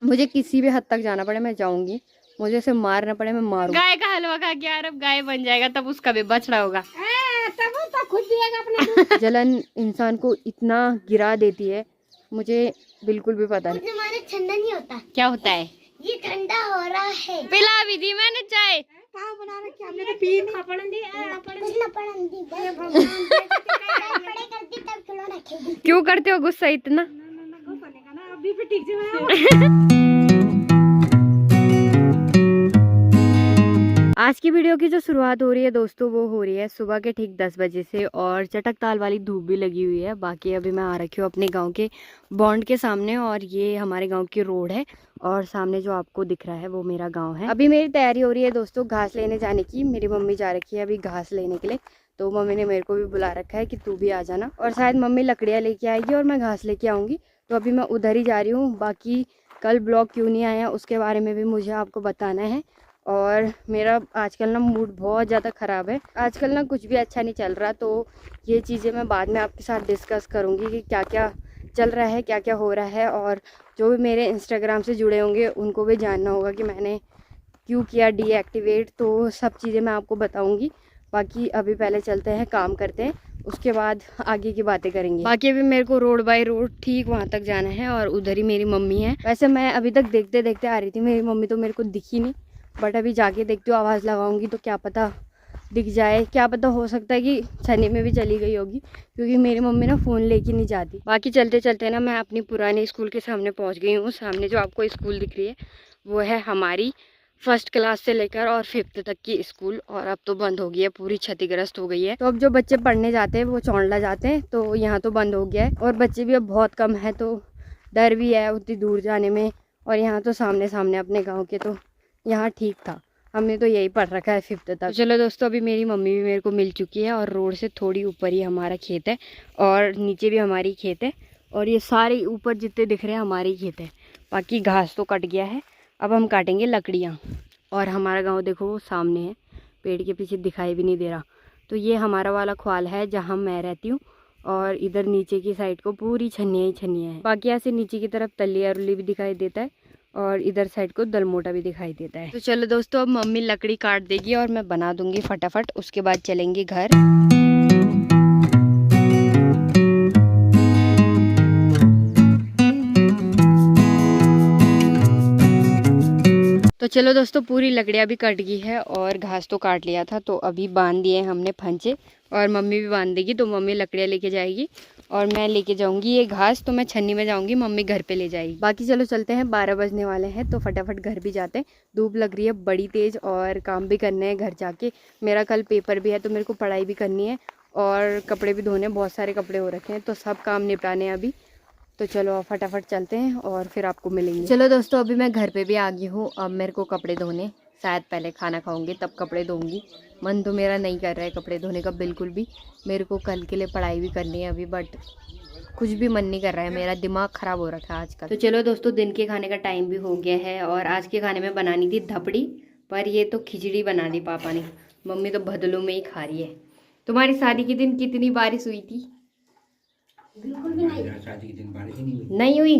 मुझे किसी भी हद तक जाना पड़े मैं जाऊंगी, मुझे उसे मारना पड़े मैं मारूंगी। गाय का हलवा खा के यार अब गाय बन जाएगा, तब उसका भी बछड़ा होगा। तब वो तो खुद दिएगा अपने जलन इंसान को इतना गिरा देती है, मुझे बिल्कुल भी पता नहीं। हमारे ठंडा नहीं होता। क्या होता है? ये ठंडा हो रहा है। पिला भी दी मैंने चाय। कहाँ बना रखी हमने तो पी नहीं। क्यों करते हो गुस्सा इतना? अभी भी ठीक से आज की वीडियो की जो शुरुआत हो रही है दोस्तों, वो हो रही है सुबह के ठीक 10 बजे से और चटक ताल वाली धूप भी लगी हुई है। बाकी अभी मैं आ रखी हूँ अपने गांव के बॉन्ड के सामने और ये हमारे गांव की रोड है और सामने जो आपको दिख रहा है वो मेरा गांव है। अभी मेरी तैयारी हो रही है दोस्तों घास लेने जाने की। मेरी मम्मी जा रखी है अभी घास लेने के लिए, तो मम्मी ने मेरे को भी बुला रखा है कि तू भी आ जाना। और शायद मम्मी लकड़ियाँ लेके आएगी और मैं घास लेके आऊँगी, तो अभी मैं उधर ही जा रही हूँ। बाकी कल ब्लॉग क्यों नहीं आया उसके बारे में भी मुझे आपको बताना है। और मेरा आजकल ना मूड बहुत ज़्यादा ख़राब है, आजकल ना कुछ भी अच्छा नहीं चल रहा, तो ये चीज़ें मैं बाद में आपके साथ डिस्कस करूँगी कि क्या क्या चल रहा है, क्या क्या हो रहा है। और जो भी मेरे इंस्टाग्राम से जुड़े होंगे उनको भी जानना होगा कि मैंने क्यों किया डीएक्टिवेट, तो सब चीज़ें मैं आपको बताऊँगी। बाकी अभी पहले चलते हैं, काम करते हैं, उसके बाद आगे की बातें करेंगे। बाकी अभी मेरे को रोड बाय रोड ठीक वहाँ तक जाना है और उधर ही मेरी मम्मी है। वैसे मैं अभी तक देखते देखते आ रही थी, मेरी मम्मी तो मेरे को दिखी नहीं, बट अभी जाके देखती हूँ, आवाज़ लगाऊंगी तो क्या पता दिख जाए, क्या पता हो सकता है कि छन्नी में भी चली गई होगी, क्योंकि मेरी मम्मी ना फ़ोन लेके नहीं जाती। बाकी चलते चलते ना मैं अपनी पुराने स्कूल के सामने पहुँच गई हूँ। सामने जो आपको स्कूल दिख रही है वो है हमारी फर्स्ट क्लास से लेकर और 5th तक की स्कूल, और अब तो बंद हो गई है, पूरी क्षतिग्रस्त हो गई है। तो अब जो बच्चे पढ़ने जाते हैं वो चौंडला जाते हैं, तो यहाँ तो बंद हो गया है और बच्चे भी अब बहुत कम है, तो डर भी है उतनी दूर जाने में। और यहाँ तो सामने सामने अपने गाँव के, तो यहाँ ठीक था, हमने तो यही पढ़ रखा है 5th तक। चलो दोस्तों अभी मेरी मम्मी भी मेरे को मिल चुकी है और रोड से थोड़ी ऊपर ही हमारा खेत है और नीचे भी हमारी खेत है, और ये सारे ऊपर जितने दिख रहे हैं हमारी खेत है। बाकी घास तो कट गया है, अब हम काटेंगे लकड़ियाँ। और हमारा गांव देखो वो सामने है, पेड़ के पीछे दिखाई भी नहीं दे रहा। तो ये हमारा वाला ख्वाल है जहाँ मैं रहती हूँ, और इधर नीचे की साइड को पूरी छन्नियाँ ही छन्नियाँ हैं। बाकी ऐसे नीचे की तरफ तलिया रुली भी दिखाई देता है और इधर साइड को दलमोटा भी दिखाई देता है। तो चलो दोस्तों अब मम्मी लकड़ी काट देगी और मैं बना दूंगी फटाफट, उसके बाद चलेंगे घर। तो चलो दोस्तों पूरी लकड़ियाँ भी कट गई है और घास तो काट लिया था, तो अभी बांध दिए हमने फंचे और मम्मी भी बांध देगी। तो मम्मी लकड़ियाँ लेके जाएगी और मैं लेके जाऊंगी ये घास, तो मैं छन्नी में जाऊंगी, मम्मी घर पे ले जाएगी। बाकी चलो चलते हैं, 12 बजने वाले हैं तो फटाफट घर भी जाते हैं। धूप लग रही है बड़ी तेज़ और काम भी करने हैं घर जाके। मेरा कल पेपर भी है तो मेरे को पढ़ाई भी करनी है और कपड़े भी धोने, बहुत सारे कपड़े हो रखे हैं, तो सब काम निपटाने हैं अभी। तो चलो फटाफट चलते हैं और फिर आपको मिलेंगे। चलो दोस्तों अभी मैं घर पे भी आ गई हूँ, अब मेरे को कपड़े धोने, शायद पहले खाना खाऊंगी तब कपड़े धोऊंगी। मन तो मेरा नहीं कर रहा है कपड़े धोने का बिल्कुल भी, मेरे को कल के लिए पढ़ाई भी करनी है अभी, बट कुछ भी मन नहीं कर रहा है, मेरा दिमाग ख़राब हो रखा है आजकल। तो चलो दोस्तों दिन के खाने का टाइम भी हो गया है और आज के खाने में बनानी थी धपड़ी, पर ये तो खिचड़ी बना दी पापा ने, मम्मी तो बदलों में ही खा रही है। तुम्हारी शादी के दिन कितनी बारिश हुई थी? बिल्कुल भी नहीं। शादी के दिन बारिश नहीं हुई,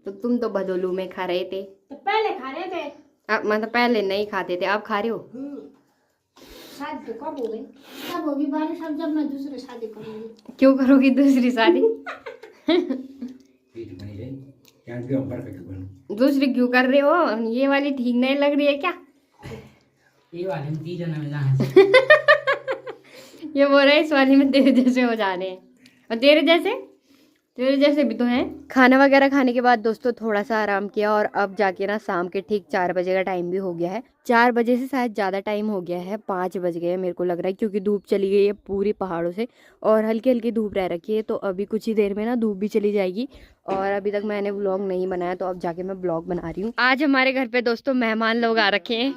तो तुम तो बदोलू में खा रहे थे। तो पहले खा रहे थे, अब मतलब पहले नहीं खाते थे, अब खा रहे हो। शादी कब हो गई? कब होगी बारिश? अब जब मैं दूसरी शादी करूंगी। क्यों करोगी दूसरी शादी? दूसरी क्यों कर रहे हो? ये वाली ठीक नहीं लग रही है क्या? ये वाली में 3 जने में जाना ये बोल रहा है इस वाली में तेरे जैसे हो जा रहे हैं, और तेरे जैसे भी तो हैं। खाना वगैरह खाने के बाद दोस्तों थोड़ा सा आराम किया और अब जाके ना शाम के ठीक 4 बजे का टाइम भी हो गया है। 4 बजे से शायद ज़्यादा टाइम हो गया है, 5 बज गए हैं मेरे को लग रहा है, क्योंकि धूप चली गई है पूरी पहाड़ों से और हल्की हल्की धूप रह रखी है। तो अभी कुछ ही देर में ना धूप भी चली जाएगी और अभी तक मैंने व्लॉग नहीं बनाया, तो अब जाके मैं ब्लॉग बना रही हूँ। आज हमारे घर पे दोस्तों मेहमान लोग आ रखे हैं।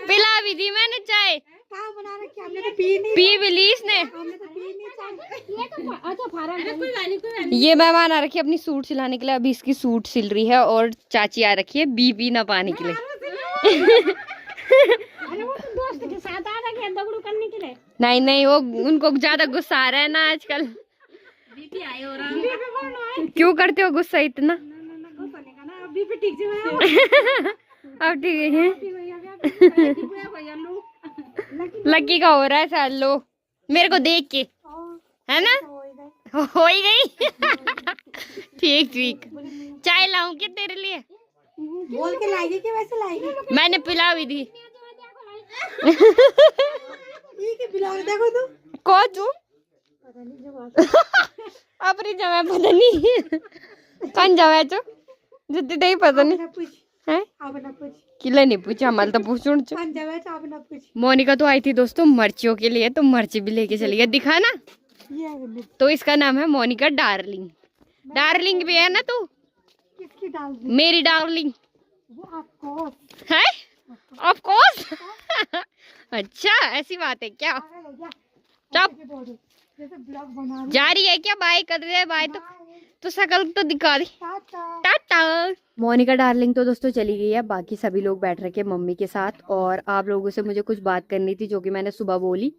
पिला भी दी मैंने चाय, पी भी ली इसने। ये मेहमान आ रखी है अपनी सूट सिलाने के लिए, अभी इसकी सूट सिल रही है, और चाची आ रखी है बीपी ना पाने के लिए। दोस्त के साथ आ रखे हैं दगड़ू करने के लिए। नहीं वो उनको ज्यादा गुस्सा आ रहा है ना आजकल। क्यों करते हो गुस्सा इतना? अब ठीक है। लकी का हो रहा है शायद, लो मेरे को देख के, है ना? हो ही गई। ठीक ठीक। चाय लाऊं क्या तेरे लिए? बोल के लाएगी कि वैसे लाएगी? मैंने पिला भी दी। देखो तू को तू अपनी जगह पता नहीं कौन जगह तू जितनी नहीं पता नहीं है किला नहीं पूछा हमारे तो पूछूं मोनिका तो आई थी दोस्तों मर्चियों के लिए, तो मर्ची भी लेके चली गई। दिखा ना, तो इसका नाम है मोनिका डार्लिंग। डार्लिंग भी है ना तू? किसकी डाल मेरी डार्लिंग वो है ऑफ कोर्स। अच्छा ऐसी बात है क्या? चुप। जैसे ब्लॉग बना जा रही है क्या? बाय कर रहे हैं? बाय तो शकल तो दिखा दी। टाटा। मोनिका डार्लिंग तो दोस्तों चली गई है, बाकी सभी लोग बैठ रखे मम्मी के साथ। और आप लोगों से मुझे कुछ बात करनी थी जो कि मैंने सुबह बोली,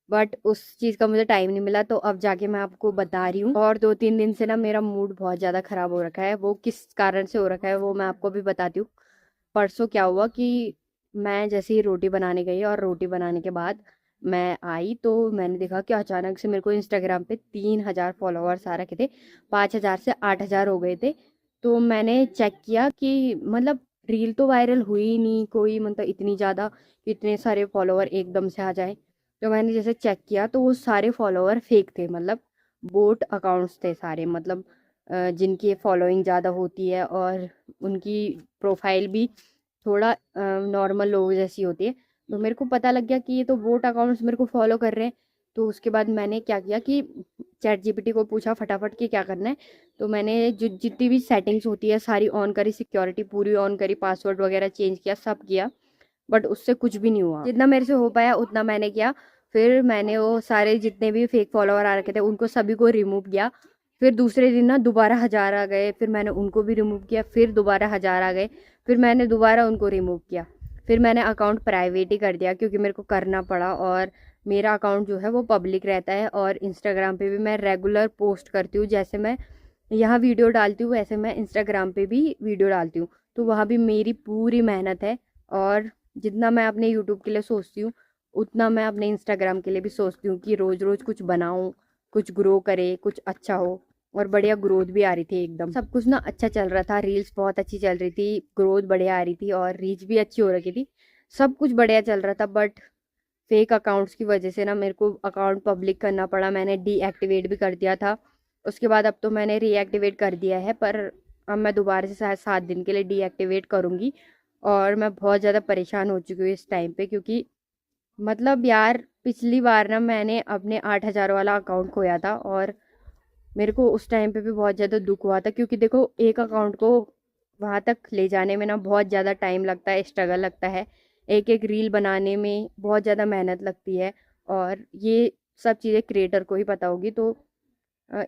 बट उस चीज़ का मुझे टाइम नहीं मिला, तो अब जाके मैं आपको बता रही हूँ। और 2-3 दिन से ना मेरा मूड बहुत ज़्यादा ख़राब हो रखा है। वो किस कारण से हो रखा है वो मैं आपको भी बताती हूँ। परसों क्या हुआ कि मैं जैसे ही रोटी बनाने गई और रोटी बनाने के बाद मैं आई तो मैंने देखा कि अचानक से मेरे को इंस्टाग्राम पे 3000 फॉलोअर्स आ रखे थे। 5000 से 8000 हो गए थे। तो मैंने चेक किया कि मतलब रील तो वायरल हुई ही नहीं कोई, मतलब इतनी ज़्यादा कि इतने सारे फॉलोअर एकदम से आ जाए। तो मैंने जैसे चेक किया तो वो सारे फॉलोअर फेक थे, मतलब बोट अकाउंट्स थे सारे, मतलब जिनकी फॉलोइंग ज़्यादा होती है और उनकी प्रोफाइल भी थोड़ा नॉर्मल लोग जैसी होती है। तो मेरे को पता लग गया कि ये तो बोट अकाउंट्स मेरे को फॉलो कर रहे हैं। तो उसके बाद मैंने क्या किया कि चैट जीपीटी को पूछा फटाफट कि क्या करना है। तो मैंने जो जितनी भी सेटिंग्स होती है सारी ऑन करी, सिक्योरिटी पूरी ऑन करी, पासवर्ड वगैरह चेंज किया, सब किया, बट उससे कुछ भी नहीं हुआ। जितना मेरे से हो पाया उतना मैंने किया। फिर मैंने वो सारे जितने भी फेक फॉलोअर आ रखे थे उनको सभी को रिमूव किया। फिर दूसरे दिन ना दोबारा 1000 आ गए, फिर मैंने उनको भी रिमूव किया। फिर दोबारा 1000 आ गए, फिर मैंने दोबारा उनको रिमूव किया। फिर मैंने अकाउंट प्राइवेट ही कर दिया क्योंकि मेरे को करना पड़ा। और मेरा अकाउंट जो है वो पब्लिक रहता है और इंस्टाग्राम पे भी मैं रेगुलर पोस्ट करती हूँ। जैसे मैं यहाँ वीडियो डालती हूँ वैसे मैं इंस्टाग्राम पे भी वीडियो डालती हूँ। तो वहाँ भी मेरी पूरी मेहनत है। और जितना मैं अपने यूट्यूब के लिए सोचती हूँ उतना मैं अपने इंस्टाग्राम के लिए भी सोचती हूँ कि रोज़ रोज़ कुछ बनाऊँ, कुछ ग्रो करे, कुछ अच्छा हो। और बढ़िया ग्रोथ भी आ रही थी एकदम, सब कुछ ना अच्छा चल रहा था। रील्स बहुत अच्छी चल रही थी, ग्रोथ बढ़िया आ रही थी और रीच भी अच्छी हो रखी थी, सब कुछ बढ़िया चल रहा था। बट फेक अकाउंट्स की वजह से ना मेरे को अकाउंट पब्लिक करना पड़ा। मैंने डीएक्टिवेट भी कर दिया था, उसके बाद अब तो मैंने रीएक्टिवेट कर दिया है, पर अब मैं दोबारा से शायद 7 दिन के लिए डीएक्टिवेट करूँगी। और मैं बहुत ज़्यादा परेशान हो चुकी हूँ इस टाइम पे, क्योंकि मतलब यार पिछली बार ना मैंने अपने 8000 वाला अकाउंट खोया था और मेरे को उस टाइम पे भी बहुत ज़्यादा दुख हुआ था। क्योंकि देखो एक अकाउंट को वहाँ तक ले जाने में ना बहुत ज़्यादा टाइम लगता है, स्ट्रगल लगता है, एक एक रील बनाने में बहुत ज़्यादा मेहनत लगती है। और ये सब चीज़ें क्रिएटर को ही पता होगी। तो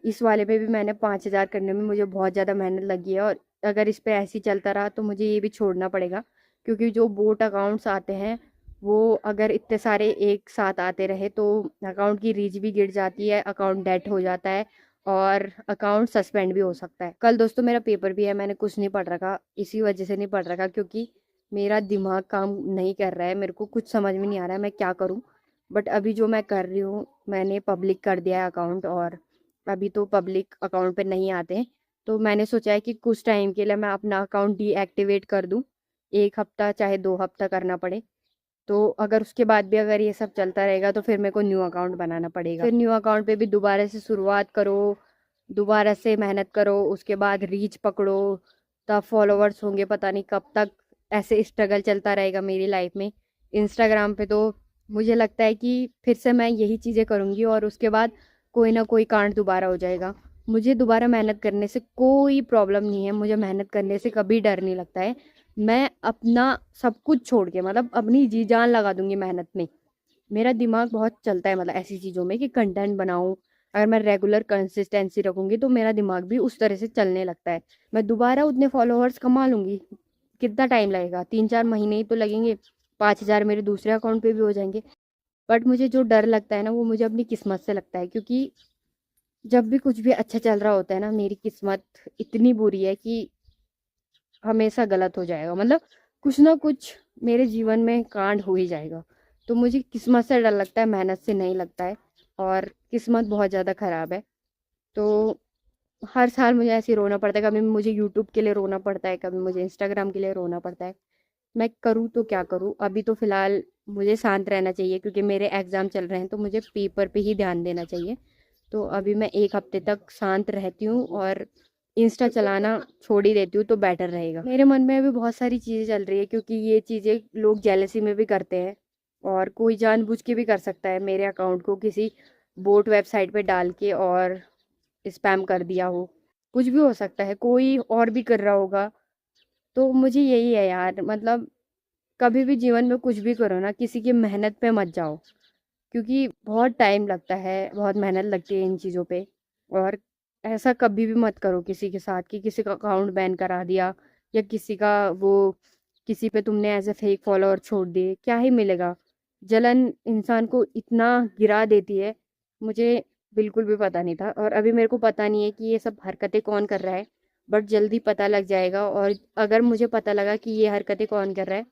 इस वाले पे भी मैंने 5000 करने में मुझे बहुत ज़्यादा मेहनत लगी है। और अगर इस पे ऐसे ही चलता रहा तो मुझे ये भी छोड़ना पड़ेगा, क्योंकि जो बोट अकाउंट्स आते हैं वो अगर इतने सारे एक साथ आते रहे तो अकाउंट की रीच भी गिर जाती है, अकाउंट डेड हो जाता है और अकाउंट सस्पेंड भी हो सकता है। कल दोस्तों मेरा पेपर भी है, मैंने कुछ नहीं पढ़ रखा, इसी वजह से नहीं पढ़ रखा क्योंकि मेरा दिमाग काम नहीं कर रहा है, मेरे को कुछ समझ में नहीं आ रहा है मैं क्या करूं। बट अभी जो मैं कर रही हूँ, मैंने पब्लिक कर दिया है अकाउंट और अभी तो पब्लिक अकाउंट पे नहीं आते हैं। तो मैंने सोचा है कि कुछ टाइम के लिए मैं अपना अकाउंट डीएक्टिवेट कर दूं, 1 हफ्ता चाहे 2 हफ्ता करना पड़े। तो अगर उसके बाद भी अगर ये सब चलता रहेगा तो फिर मेरे को न्यू अकाउंट बनाना पड़ेगा। फिर न्यू अकाउंट पे भी दोबारा से शुरुआत करो, दोबारा से मेहनत करो, उसके बाद रीच पकड़ो, तब फॉलोअर्स होंगे, पता नहीं कब तक ऐसे स्ट्रगल चलता रहेगा मेरी लाइफ में। इंस्टाग्राम पे तो मुझे लगता है कि फिर से मैं यही चीज़ें करूँगी और उसके बाद कोई ना कोई कांड दोबारा हो जाएगा। मुझे दोबारा मेहनत करने से कोई प्रॉब्लम नहीं है, मुझे मेहनत करने से कभी डर नहीं लगता है। मैं अपना सब कुछ छोड़ के मतलब अपनी जी जान लगा दूंगी मेहनत में। मेरा दिमाग बहुत चलता है मतलब ऐसी चीज़ों में कि कंटेंट बनाऊं। अगर मैं रेगुलर कंसिस्टेंसी रखूंगी तो मेरा दिमाग भी उस तरह से चलने लगता है। मैं दोबारा उतने फॉलोअर्स कमा लूंगी। कितना टाइम लगेगा, 3-4 महीने ही तो लगेंगे, 5000 मेरे दूसरे अकाउंट पे भी हो जाएंगे। बट मुझे जो डर लगता है ना वो मुझे अपनी किस्मत से लगता है, क्योंकि जब भी कुछ भी अच्छा चल रहा होता है ना, मेरी किस्मत इतनी बुरी है कि हमेशा गलत हो जाएगा। मतलब कुछ ना कुछ मेरे जीवन में कांड हो ही जाएगा। तो मुझे किस्मत से डर लगता है, मेहनत से नहीं लगता है। और किस्मत बहुत ज़्यादा ख़राब है। तो हर साल मुझे ऐसे ही रोना पड़ता है। कभी मुझे यूट्यूब के लिए रोना पड़ता है, कभी मुझे इंस्टाग्राम के लिए रोना पड़ता है। मैं करूँ तो क्या करूँ? अभी तो फ़िलहाल मुझे शांत रहना चाहिए क्योंकि मेरे एग्ज़ाम चल रहे हैं, तो मुझे पेपर पे ही ध्यान देना चाहिए। तो अभी मैं 1 हफ्ते तक शांत रहती हूँ और इंस्टा चलाना छोड़ ही देती हूँ तो बेटर रहेगा। मेरे मन में अभी बहुत सारी चीज़ें चल रही है क्योंकि ये चीज़ें लोग जेलसी में भी करते हैं और कोई जानबूझ के भी कर सकता है। मेरे अकाउंट को किसी बोट वेबसाइट पे डाल के और स्पैम कर दिया हो, कुछ भी हो सकता है, कोई और भी कर रहा होगा। तो मुझे यही है यार, मतलब कभी भी जीवन में कुछ भी करो ना, किसी की मेहनत पे मत जाओ क्योंकि बहुत टाइम लगता है, बहुत मेहनत लगती है इन चीज़ों पे। और ऐसा कभी भी मत करो किसी के साथ कि किसी का अकाउंट बैन करा दिया या किसी का वो किसी पे तुमने एज ए फेक फॉलोअर छोड़ दिए, क्या ही मिलेगा? जलन इंसान को इतना गिरा देती है। मुझे बिल्कुल भी पता नहीं था और अभी मेरे को पता नहीं है कि ये सब हरकतें कौन कर रहा है, बट जल्दी पता लग जाएगा। और अगर मुझे पता लगा कि ये हरकतें कौन कर रहा है,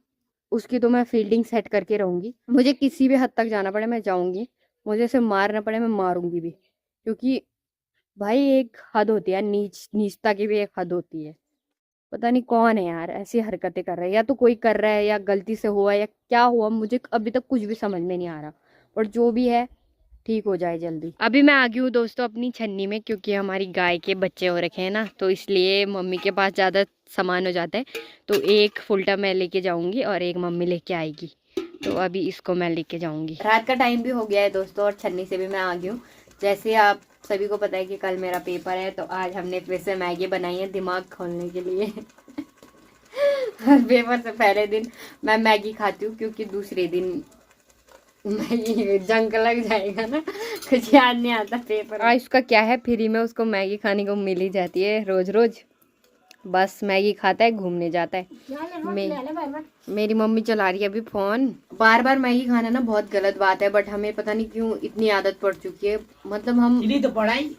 उसकी तो मैं फील्डिंग सेट करके रहूँगी। मुझे किसी भी हद तक जाना पड़े मैं जाऊँगी, मुझे उसे मारना पड़े मैं मारूंगी भी। क्योंकि भाई एक हद होती है, नीचता की भी एक हद होती है। पता नहीं कौन है यार ऐसी हरकतें कर रहा है, या तो कोई कर रहा है या गलती से हुआ या क्या हुआ, मुझे अभी तक कुछ भी समझ में नहीं आ रहा। और जो भी है ठीक हो जाए जल्दी। अभी मैं आ गई हूँ दोस्तों अपनी छन्नी में क्योंकि हमारी गाय के बच्चे हो रखे हैं ना, तो इसलिए मम्मी के पास ज़्यादा सामान हो जाता है। तो एक फुलटा मैं लेके जाऊंगी और एक मम्मी लेके आएगी। तो अभी इसको मैं लेके जाऊंगी। रात का टाइम भी हो गया है दोस्तों और छन्नी से भी मैं आ गई हूँ। जैसे आप सभी को पता है कि कल मेरा पेपर है, तो आज हमने फिर से मैगी बनाई है दिमाग खोलने के लिए। पेपर से पहले दिन मैं मैगी खाती हूँ क्योंकि दूसरे दिन मैगी जंग लग जाएगा ना, कुछ याद नहीं आता पेपर। आज उसका क्या है, फ्री में उसको मैगी खाने को मिल ही जाती है रोज रोज। बस मैगी खाता है, घूमने जाता है। मेरी मम्मी चला रही है अभी फोन। बार बार मैगी खाना ना बहुत गलत बात है, बट हमें पता नहीं क्यों इतनी आदत पड़ चुकी है। मतलब हम तो पढ़ाई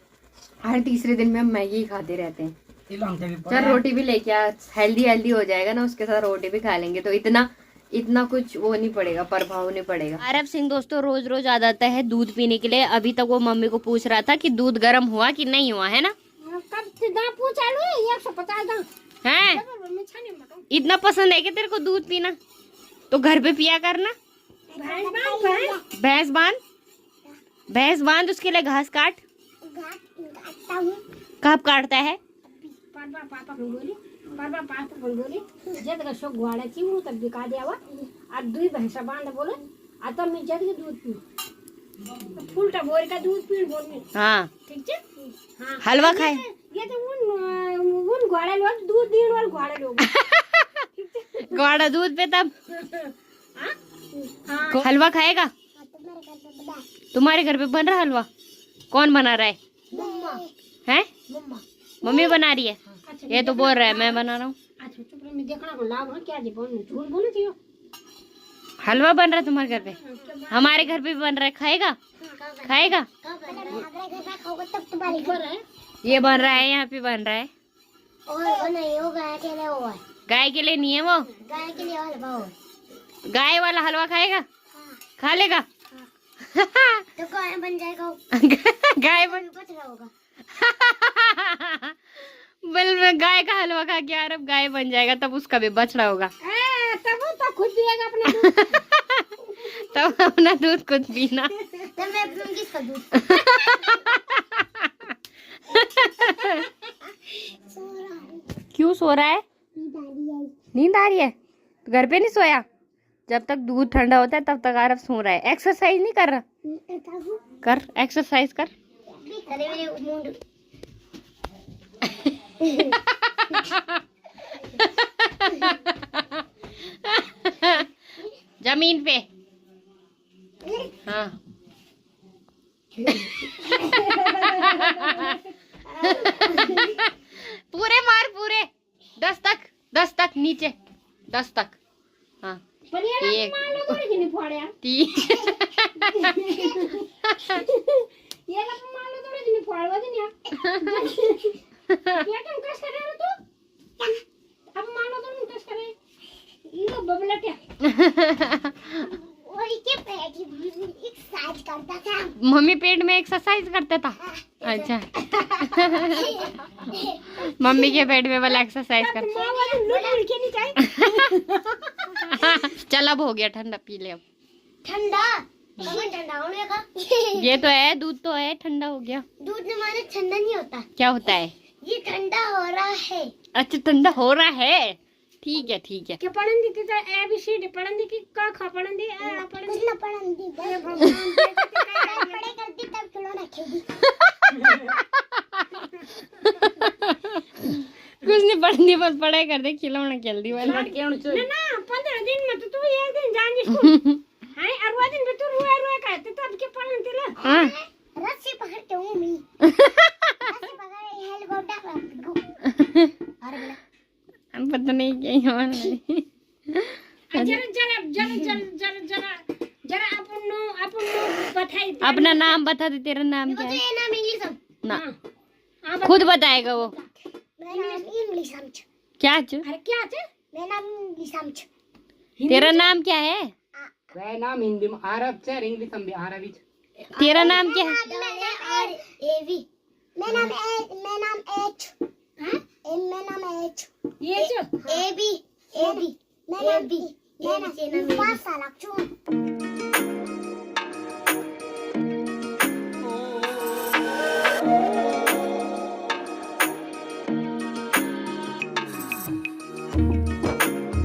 हर तीसरे दिन में हम मैगी खाते रहते हैं। चल चल रोटी भी लेके आ, हेल्दी हो जाएगा ना, उसके साथ रोटी भी खा लेंगे तो इतना कुछ वो नहीं पड़ेगा, प्रभाव नहीं पड़ेगा। आरब सिंह दोस्तों रोज रोज आ जाता है दूध पीने के लिए। अभी तक वो मम्मी को पूछ रहा था कि दूध गर्म हुआ कि नहीं हुआ, है ना? है इतना पसंद है कि तेरे को दूध पीना, तो घर पे पिया करना। भैंस बांध उसके लिए घास काट। कब काटता है? बिका द्यावा और 2 भैंसा बांध बोले आता मी जग दूध पी फुलटा भोर का दूध पी बोल। हाँ ठीक है। हाँ हलवा खाए। ये तो उन घोड़े लोग दूध देने वाले घोड़े लोग। घोड़ा दूध पे तब हाँ हलवा खाएगा। तुम्हारे घर पे बन रहा हलवा? कौन बना रहा है? हैं? मम्मी बना रही है। ये तो बोल रहा है मैं बना रहा हूँ। अच्छा चुप रह, मैं देखना को लाभ है क्या जी बोल झूठ बोले थी। हलवा बन रहा है तुम्हारे घर पे? हमारे घर पे भी बन रहा है, खाएगा? खाएगा? ये बन रहा है, यहाँ पे बन रहा है। और नहीं हो गाय के लिए वो है, गाय के लिए नहीं है वो, गाय के लिए हलवा हो। गाय वाला हलवा खाएगा? खा लेगा। तो गाय बन जाएगा। गाय बन बच रहा होगा। बिल में गाय का हलवा खा के यार अब गाय बन जाएगा, तब उसका भी बछड़ा होगा। तब वो तो खुद पिएगा अपना दूध। तब अपना दूध खुद पीना। तब मैं पीऊंगी किसका दूध? क्यों सो रहा है? नींद आ रही है? तो घर पे नहीं सोया? जब तक दूध ठंडा होता है तब तक आरब सो रहा है। एक्सरसाइज नहीं कर रहा? कर एक्सरसाइज कर। अरे मेरे मुंड जमीन पे। हाँ पूरे मार, पूरे 10 तक नीचे 10 तक। हाँ एक पाळवा दिन यार क्या तुम कस करे रे तू अब मानो तुम कस करे ये बबलट्या और के पेट एक्सरसाइज करता था मम्मी पेट में एक्सरसाइज करता था अच्छा मम्मी के पेट में वाला एक्सरसाइज करता मां वाली लुट के नहीं चाहिए चल अब हो गया ठंडा पी ले अब ठंडा कमन ठंडा होने का ये तो है दूध तो है ठंडा हो गया दूध में माने ठंडा नहीं होता क्या होता है ये ठंडा हो रहा है अच्छा ठंडा हो रहा है ठीक है क्या पढ़न दी तो ए बी सी डी पढ़न दी कि का खा पढ़न दी ए पढ़न दी भगवान पढ़े करती तब खिलौना खेली कुछ नहीं पढ़नी बस पढ़ाई कर दे खिलौना खेल दी वाला ना 15 दिन में तो तू एक दिन जान स्कूल हाय अरवा दिन में तू रुआ कहते तब के पढ़न तिला हाँ रस्सी पकड़ते हूं मैं रस्सी पकड़े हेलीकॉप्टर अरे बोला हम पता नहीं क्या ही होना है जरा अपन बताई अपना नाम बता दे तेरा नाम क्या है ये नाम इंग्लिश ना खुद बताएगा वो मेरा नाम इंग्लिश समझ क्या चु अरे क्या है मेरा नाम इंग्लिश समझ तेरा नाम क्या है वह नाम हिंदी में अरब से इंग्लिश में भी अरबी तेरा नाम क्या है और एवी मेरा नाम एच हां मेरा नाम एच ये जो एबी मेरा 5 साल का